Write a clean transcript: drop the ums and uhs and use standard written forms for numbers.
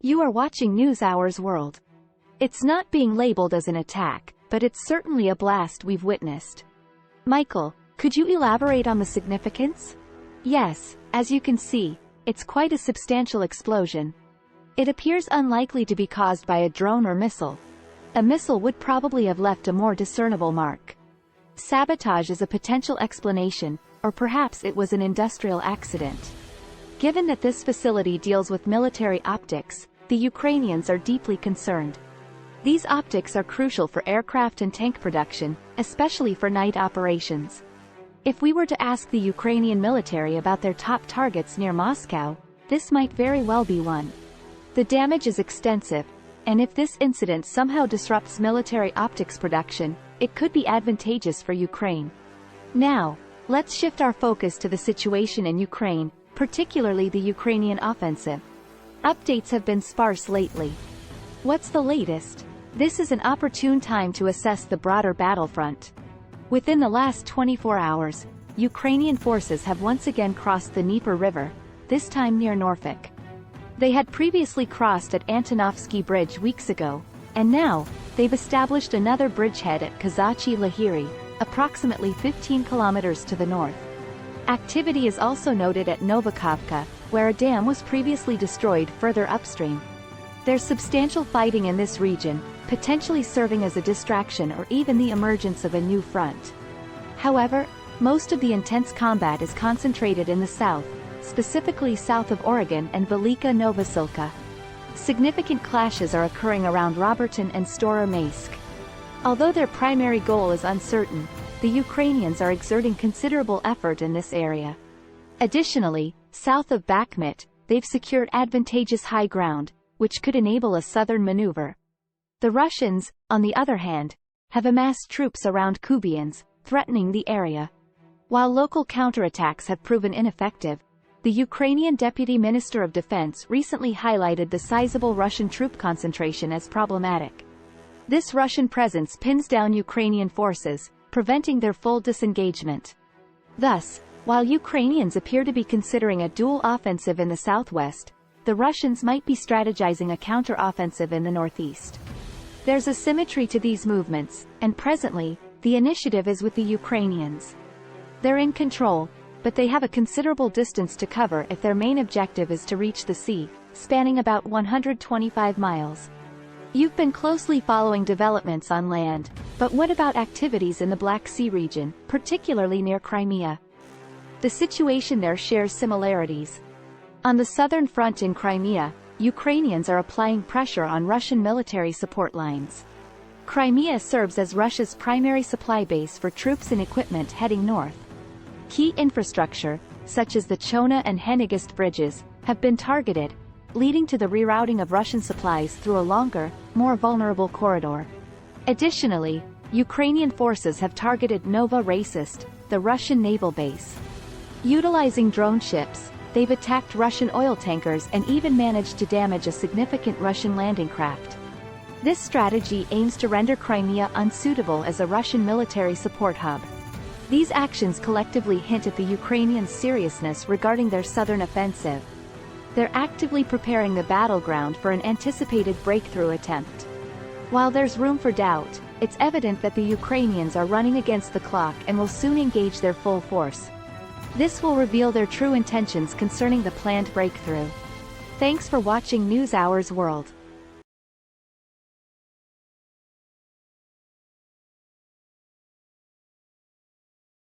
You are watching NewsHour's World. It's not being labeled as an attack, but it's certainly a blast we've witnessed. Michael, could you elaborate on the significance? Yes, as you can see, it's quite a substantial explosion. It appears unlikely to be caused by a drone or missile. A missile would probably have left a more discernible mark. Sabotage is a potential explanation, or perhaps it was an industrial accident. Given that this facility deals with military optics, the Ukrainians are deeply concerned. These optics are crucial for aircraft and tank production, especially for night operations. If we were to ask the Ukrainian military about their top targets near Moscow, this might very well be one. The damage is extensive, and if this incident somehow disrupts military optics production, it could be advantageous for Ukraine. Now, let's shift our focus to the situation in Ukraine, particularly the Ukrainian offensive. Updates have been sparse lately. What's the latest? This is an opportune time to assess the broader battlefront. Within the last 24 hours, Ukrainian forces have once again crossed the Dnieper River, this time near Norfolk. They had previously crossed at Antonovsky Bridge weeks ago, and now, they've established another bridgehead at Kazachi Lahiri, approximately 15 kilometers to the north. Activity is also noted at Novakovka, where a dam was previously destroyed further upstream. There's substantial fighting in this region, potentially serving as a distraction or even the emergence of a new front. However, most of the intense combat is concentrated in the south, specifically south of Oregon and Velika Novosilka. Significant clashes are occurring around Roberton and Storomaisk. Although their primary goal is uncertain, the Ukrainians are exerting considerable effort in this area. Additionally, south of Bakhmut, they've secured advantageous high ground, which could enable a southern maneuver. The Russians, on the other hand, have amassed troops around Kupiansk, threatening the area. While local counterattacks have proven ineffective, the Ukrainian Deputy Minister of Defense recently highlighted the sizable Russian troop concentration as problematic. This Russian presence pins down Ukrainian forces, preventing their full disengagement. Thus, while Ukrainians appear to be considering a dual offensive in the southwest, the Russians might be strategizing a counter-offensive in the northeast. There's a symmetry to these movements, and presently, the initiative is with the Ukrainians. They're in control, but they have a considerable distance to cover if their main objective is to reach the sea, spanning about 125 miles. You've been closely following developments on land, but what about activities in the Black Sea region, particularly near Crimea? The situation there shares similarities. On the southern front in Crimea, Ukrainians are applying pressure on Russian military support lines. Crimea serves as Russia's primary supply base for troops and equipment heading north. Key infrastructure, such as the Chona and Henegist bridges, have been targeted, leading to the rerouting of Russian supplies through a longer, more vulnerable corridor. Additionally, Ukrainian forces have targeted Novorossiysk, the Russian naval base. Utilizing drone ships, they've attacked Russian oil tankers and even managed to damage a significant Russian landing craft. This strategy aims to render Crimea unsuitable as a Russian military support hub. These actions collectively hint at the Ukrainians' seriousness regarding their southern offensive. They're actively preparing the battleground for an anticipated breakthrough attempt. While there's room for doubt, it's evident that the Ukrainians are running against the clock and will soon engage their full force. This will reveal their true intentions concerning the planned breakthrough. Thanks for watching NewsHour's World.